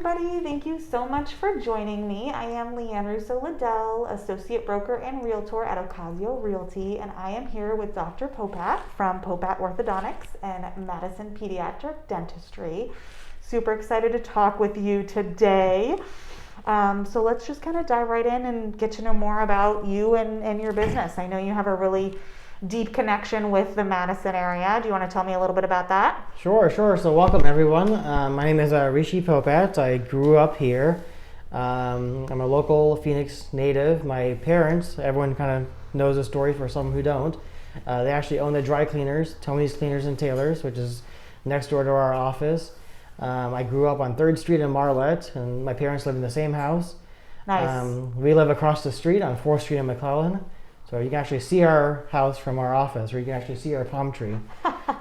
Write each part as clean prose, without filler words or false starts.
everybody. Thank you so much for joining me. I am Lianne Russo Liddell, Associate Broker and Realtor at Occasio Realty, and I am here with Dr. Popat from Popat Orthodontics and Madison Pediatric Dentistry. Super excited to talk with you today. So let's just kind of dive right in and get to know more about you and your business. I know you have a really deep connection with the Madison area. Do you want to tell me a little bit about that? Sure. So welcome everyone. My name is Rishi Popat. I grew up here. I'm a local Phoenix native. My parents, everyone kind of knows the story for some who don't. They actually own the dry cleaners, Tony's Cleaners and Tailors, which is next door to our office. I grew up on 3rd Street in Marlette, and my parents live in the same house. Nice. We live across the street on 4th Street in McClellan. So you can actually see our house from our office, or you can actually see our palm tree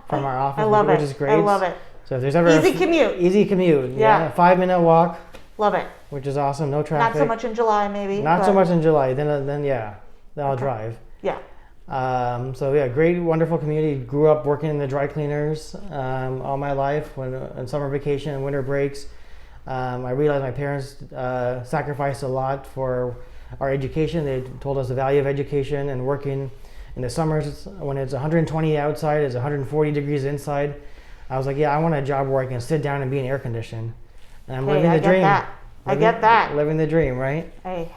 from our office, which is great. I love it. So if there's ever Easy commute. Easy commute. Yeah. 5-minute walk. Love it. Which is awesome. No traffic. Not so much in July, maybe. Not so much in July. Then I'll drive. Yeah. Great, wonderful community. Grew up working in the dry cleaners all my life. When on summer vacation and winter breaks, I realized my parents sacrificed a lot for our education. They told us the value of education and working in the summers when it's 120 outside, it's 140 degrees inside. I was like, yeah, I want a job where I can sit down and be in air conditioned. And I'm living the dream. I get that. Living the dream, right? Hey,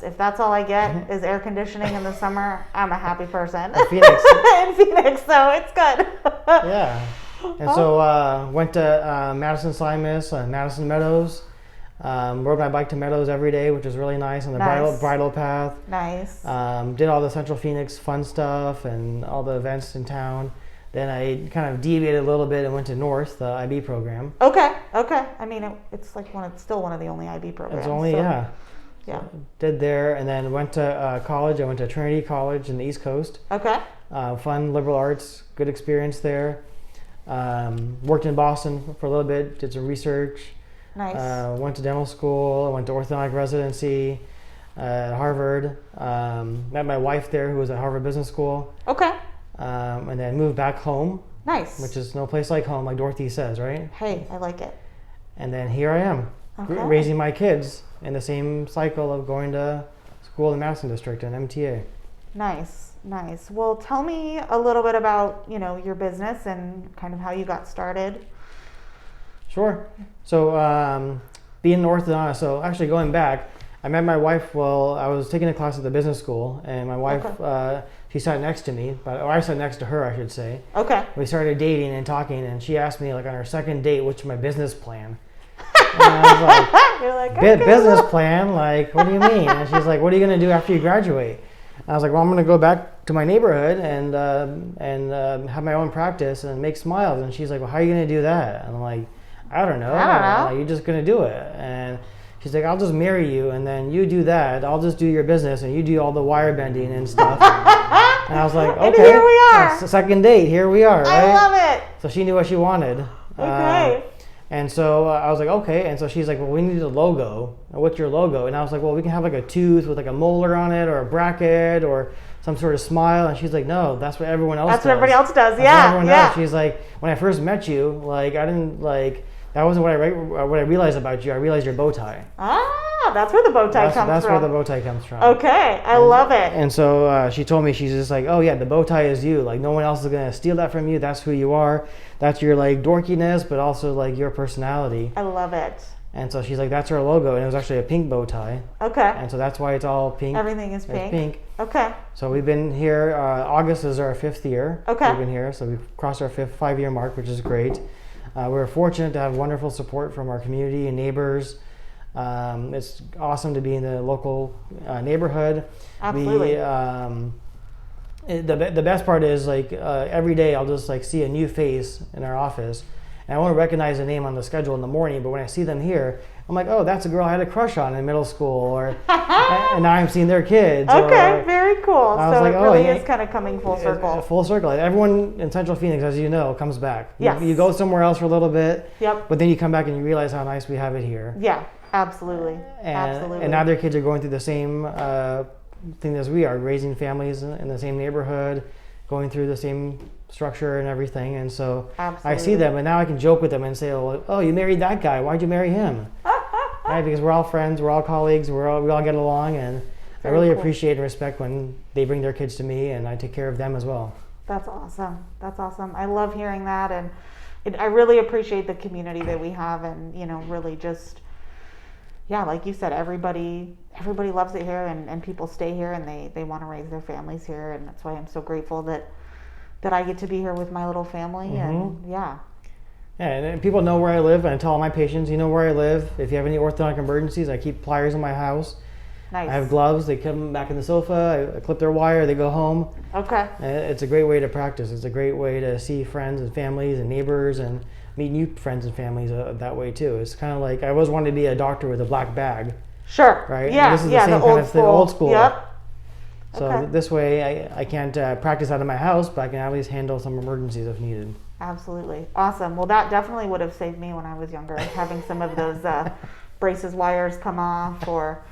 if that's all I get is air conditioning in the summer, I'm a happy person. In Phoenix. In Phoenix, so it's good. Yeah. And so went to Madison Slimus, Madison Meadows. Rode my bike to Meadows every day, which is really nice, on the bridle path. Nice. Did all the Central Phoenix fun stuff and all the events in town. Then I kind of deviated a little bit and went to North, the IB program. Okay. I mean, it's like still one of the only IB programs. It's only, Yeah. So did there, and then went to college. I went to Trinity College in the East Coast. Okay. Fun, liberal arts, good experience there. Worked in Boston for a little bit, did some research. Nice. Went to dental school. I went to orthodontic residency at Harvard. Met my wife there, who was at Harvard Business School. Okay. And then moved back home. Nice. Which is no place like home, like Dorothy says, right? Hey, I like it. And then here I am, raising my kids in the same cycle of going to school in the Madison District and MTA. Nice. Well, tell me a little bit about, your business and kind of how you got started. Sure. So being an orthodontist, so actually going back, I met my wife while I was taking a class at the business school, and my wife, she sat next to me, or I sat next to her, I should say. Okay. We started dating and talking, and she asked me, like, on our second date, what's my business plan? And I was like, you're like, okay. Business plan? Like, what do you mean? And she's like, what are you going to do after you graduate? And I was like, well, I'm going to go back to my neighborhood and have my own practice and make smiles. And she's like, well, how are you going to do that? And I'm like, I don't know. Like, you're just going to do it. And she's like, I'll just marry you, and then you do that. I'll just do your business, and you do all the wire bending and stuff. And I was like, okay. And here we are. That's the second date. Here we are, right? I love it. So she knew what she wanted. Okay. And so I was like, okay. And so she's like, well, we need a logo. What's your logo? And I was like, well, we can have like a tooth with like a molar on it, or a bracket, or some sort of smile. And she's like, no, that's what everyone else does. That's what everybody else does. Yeah. She's like, when I first met you, like, I didn't like, that wasn't what I realized about you. I realized your bow tie. Ah, that's where the bow tie comes from. That's where the bow tie comes from. Okay, I love it. And so she told me, she's just like, oh yeah, the bow tie is you. Like, no one else is gonna steal that from you. That's who you are. That's your like dorkiness, but also like your personality. I love it. And so she's like, that's her logo, and it was actually a pink bow tie. Okay. And so that's why it's all pink. Everything is pink. It's pink. Okay. So we've been here. August is our 5th year. Okay. We've been here, so we've crossed our 5-year mark, which is great. We're fortunate to have wonderful support from our community and neighbors. It's awesome to be in the local neighborhood. Absolutely. The best part is, like, every day I'll just like see a new face in our office, and I won't recognize the name on the schedule in the morning, but when I see them here, I'm like, oh, that's a girl I had a crush on in middle school, or and now I'm seeing their kids. Okay, very cool. So like, it really is kind of coming full circle. Full circle. Everyone in Central Phoenix, as you know, comes back. Yes. You go somewhere else for a little bit. Yep. But then you come back and you realize how nice we have it here. Yeah, absolutely. And now their kids are going through the same thing as we are, raising families in the same neighborhood, going through the same structure and everything. And so I see them, and now I can joke with them and say, oh, you married that guy. Why'd you marry him? right? Because we're all friends, we're all colleagues, we all get along, and I really appreciate and respect when they bring their kids to me, and I take care of them as well. That's awesome. That's awesome. I love hearing that, and I really appreciate the community that we have, and really just, like you said, everybody loves it here, and people stay here, and they want to raise their families here, and that's why I'm so grateful that I get to be here with my little family, and Yeah, and people know where I live, and I tell all my patients, you know where I live. If you have any orthodontic emergencies, I keep pliers in my house. Nice. I have gloves. They come back in the sofa. I clip their wire. They go home. Okay. It's a great way to practice. It's a great way to see friends and families and neighbors and meet new friends and families that way too. It's kind of like I always wanted to be a doctor with a black bag. Sure. Right. Yeah. And this is the same kind of thing, old school. Yep. So this way I can't practice out of my house, but I can at least handle some emergencies if needed. Absolutely. Awesome. Well, that definitely would have saved me when I was younger, having some of those braces wires come off, or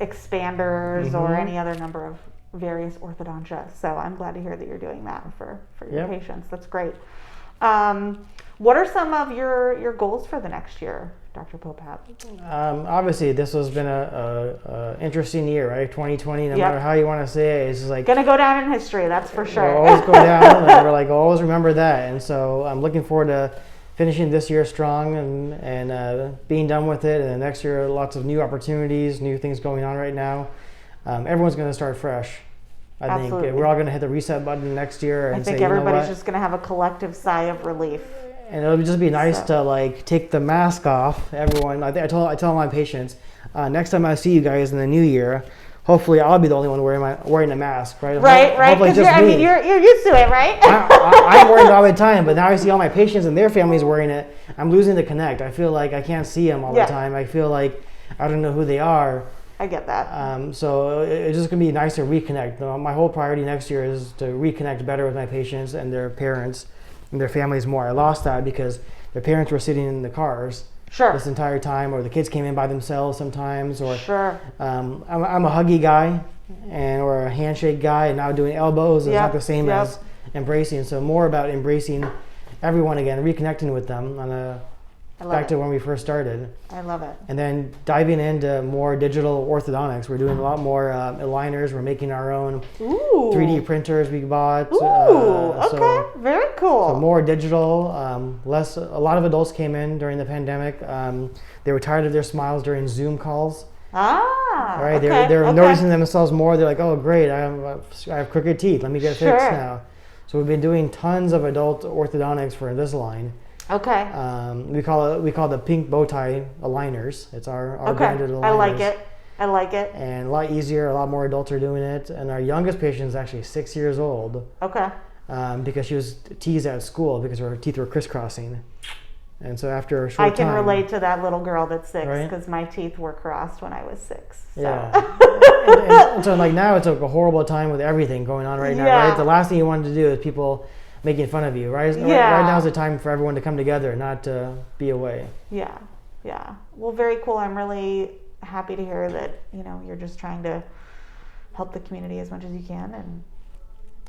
expanders, or any other number of various orthodontia. So I'm glad to hear that you're doing that for your patients. That's great. What are some of your goals for the next year, Dr. Popat? Obviously, this has been a interesting year, right? 2020, no matter how you want to say it, it's just like gonna go down in history. That's for sure. We'll always go down, and we're like always remember that. And so I'm looking forward to finishing this year strong and being done with it. And the next year, lots of new opportunities, new things going on right now. Everyone's going to start fresh. I think we're all going to hit the reset button next year. And I think everybody's just going to have a collective sigh of relief. And it'll just be nice to like take the mask off. Everyone, I tell my patients, next time I see you guys in the new year, hopefully I'll be the only one wearing a mask, right? Right. Because you're used to it, right? I'm wearing it all the time, but now I see all my patients and their families wearing it. I'm losing the connect. I feel like I can't see them all the time. I feel like I don't know who they are. I get that. So it's just gonna be nice to reconnect. My whole priority next year is to reconnect better with my patients and their parents and their families more. I lost that because their parents were sitting in the cars this entire time, or the kids came in by themselves sometimes, or I'm a huggy guy or a handshake guy, and now doing elbows is not the same as embracing. So more about embracing everyone again, reconnecting with them on back to when we first started. I love it. And then diving into more digital orthodontics. We're doing a lot more aligners. We're making our own 3D printers we bought. Okay, very cool. So more digital, less. A lot of adults came in during the pandemic. They were tired of their smiles during Zoom calls. Right, they're noticing themselves more. They're like, oh great, I have crooked teeth. Let me get fixed now. So we've been doing tons of adult orthodontics for this line. Okay. We call it the pink bow tie aligners. It's our branded aligners. I like it. And a lot easier. A lot more adults are doing it. And our youngest patient is actually 6 years old. Okay. Because she was teased at school because her teeth were crisscrossing. And so after a short time, I can relate to that little girl that's 6 because my teeth were crossed when I was 6. So. Yeah. and so like now it's like a horrible time with everything going on right now. Right. The last thing you wanted to do is people making fun of you, right? Right now is the time for everyone to come together, not to be away. Yeah. Well, very cool. I'm really happy to hear that, you're just trying to help the community as much as you can. And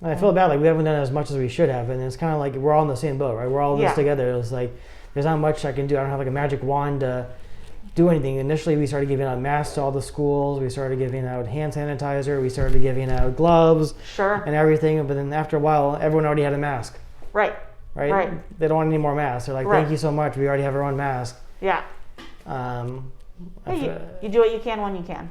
I feel bad, like we haven't done as much as we should have, and it's kind of like we're all in the same boat, right? We're all in this together. It's like there's not much I can do. I don't have like a magic wand to do anything. Initially, we started giving out masks to all the schools. We started giving out hand sanitizer. We started giving out gloves and everything. But then after a while, everyone already had a mask. Right. They don't want any more masks. They're like, thank you so much. We already have our own mask. Yeah. You do what you can when you can.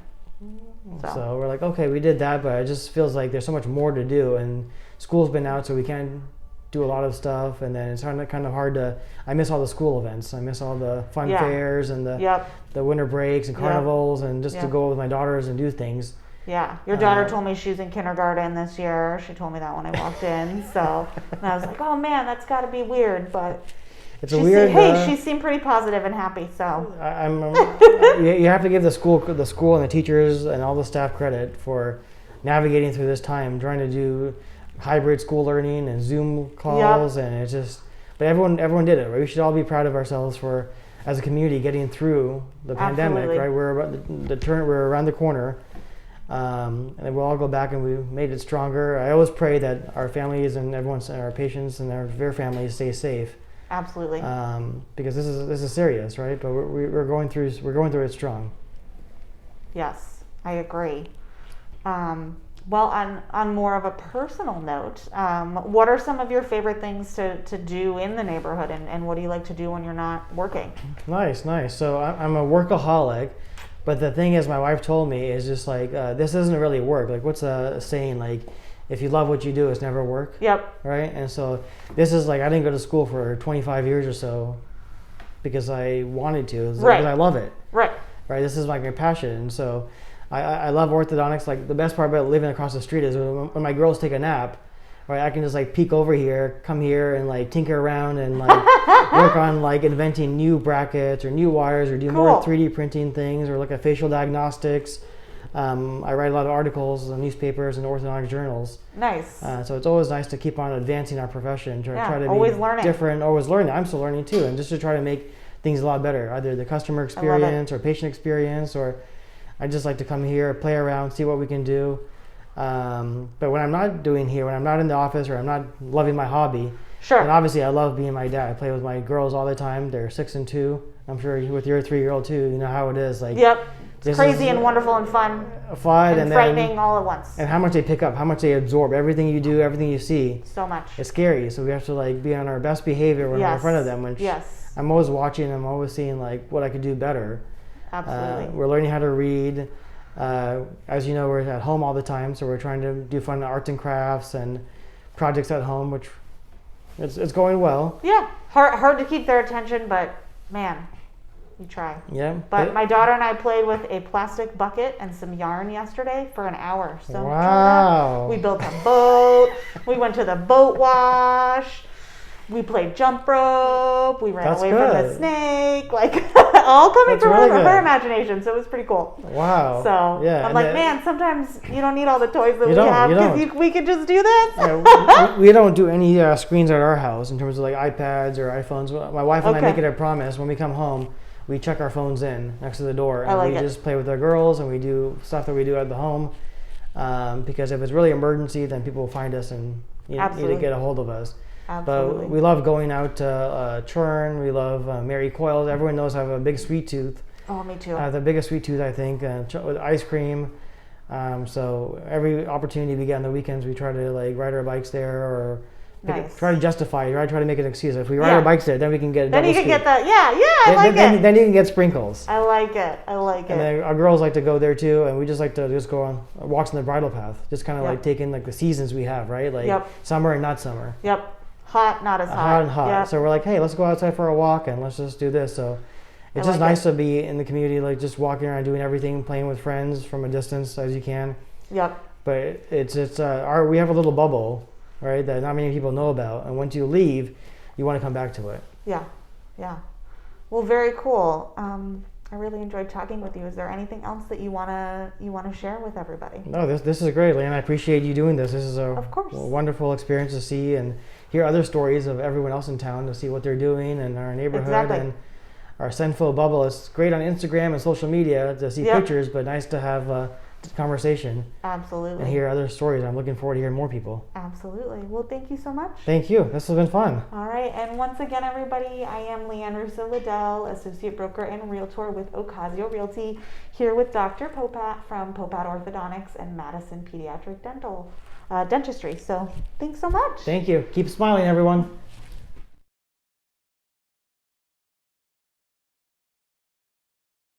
So we're like, okay, we did that, but it just feels like there's so much more to do. And school's been out, so we can't do a lot of stuff, and then it's kind of hard to. I miss all the school events. I miss all the fun fairs and the winter breaks and carnivals, and just to go with my daughters and do things. Yeah, your daughter told me she's in kindergarten this year. She told me that when I walked in. So and I was like, oh man, that's got to be weird, but. It's she seemed pretty positive and happy. So you have to give the school and the teachers and all the staff credit for navigating through this time, trying to do hybrid school learning and Zoom calls, and it's just. But everyone did it. Right? We should all be proud of ourselves for, as a community, getting through the pandemic. Right, we're we're around the corner, and then we'll all go back and we made it stronger. I always pray that our families and our patients and their families stay safe. Absolutely. Because this is serious, right? But we're going through it strong. Yes, I agree. Well, on more of a personal note, what are some of your favorite things to do in the neighborhood, and what do you like to do when you're not working? Nice. So I'm a workaholic, but the thing is, my wife told me is just like this isn't really work. Like, what's a saying, like, if you love what you do, it's never work. Yep. Right. And so this is like, I didn't go to school for 25 years or so because I wanted to. It's Right. Because I love it. Right. Right. This is like my passion, and so I love orthodontics. Like, the best part about living across the street is when my girls take a nap, right, I can just like peek over here, come here, and like tinker around and like work on like inventing new brackets or new wires, or do more 3D printing things, or look at facial diagnostics. I write a lot of articles in newspapers and orthodontic journals. Nice. So it's always nice to keep on advancing our profession, try to always be learning. different, always learning. I'm still learning too, and just to try to make things a lot better, either the customer experience or patient experience, or I just like to come here, play around, see what we can do. But when I'm not doing here, when I'm not in the office, or I'm not loving my hobby, Sure. and obviously I love being my dad. I play with my girls all the time. They're 6 and 2. I'm sure with your 3-year-old too, you know how it is. Like, Yep. It's crazy and wonderful and fun and frightening all at once. And how much they pick up, how much they absorb, everything you do, everything you see. So much. It's scary. So we have to like be on our best behavior when we're in front of them. Which I'm always watching. I'm always seeing like what I could do better. Absolutely. We're learning how to read. As you know, we're at home all the time, so we're trying to do fun arts and crafts and projects at home, which it's going well. Yeah, hard to keep their attention, but man, you try. Yeah. But my daughter and I played with a plastic bucket and some yarn yesterday for an hour. So wow. We built a boat. We went to the boat wash. We played jump rope. We ran away from the snake. Like, all coming from her imagination. So it was pretty cool. Wow. So yeah, I'm like, man, sometimes you don't need all the toys that we have, because we could just do this. Yeah, we don't do any screens at our house in terms of like iPads or iPhones. My wife and I make it a promise when we come home, we check our phones in next to the door, and we just play with our girls, and we do stuff that we do at the home. Because if it's really emergency, then people will find us and need to get a hold of us. Absolutely. But we love going out to Churn. We love Mary Coyle's. Everyone knows I have a big sweet tooth. Oh, me too. The biggest sweet tooth, I think, with ice cream. So every opportunity we get on the weekends, we try to like ride our bikes there, or try to justify it. Try to make an excuse. If we ride our bikes there, then we can get a double scoop. Get that. I like it. Then you can get sprinkles. I like it. And then our girls like to go there too, and we just like to just go on walks on the bridle path, just kind of like take in like the seasons we have, right? Like summer and not summer. Yep. Hot, not as hot. Hot and hot. Yep. So we're like, hey, let's go outside for a walk and let's just do this. So it's just nice to be in the community, like just walking around, doing everything, playing with friends from a distance as you can. Yep. But we have a little bubble, right, that not many people know about. And once you leave, you want to come back to it. Yeah. Yeah. Well, very cool. I really enjoyed talking with you. Is there anything else that you wanna share with everybody? No, this is great, Lianne. I appreciate you doing this. This is a wonderful experience to see and hear other stories of everyone else in town, to see what they're doing in our neighborhood and our Senfo bubble. It's great on Instagram and social media to see pictures, but nice to have a conversation. Absolutely. And hear other stories. I'm looking forward to hearing more people. Absolutely. Well, thank you so much. Thank you. This has been fun. All right. And once again, everybody, I am Lianne Russo Liddell, Associate Broker and Realtor with Occasio Realty, here with Dr. Popat from Popat Orthodontics and Madison Pediatric Dentistry. So thanks so much. Thank you. Keep smiling, everyone.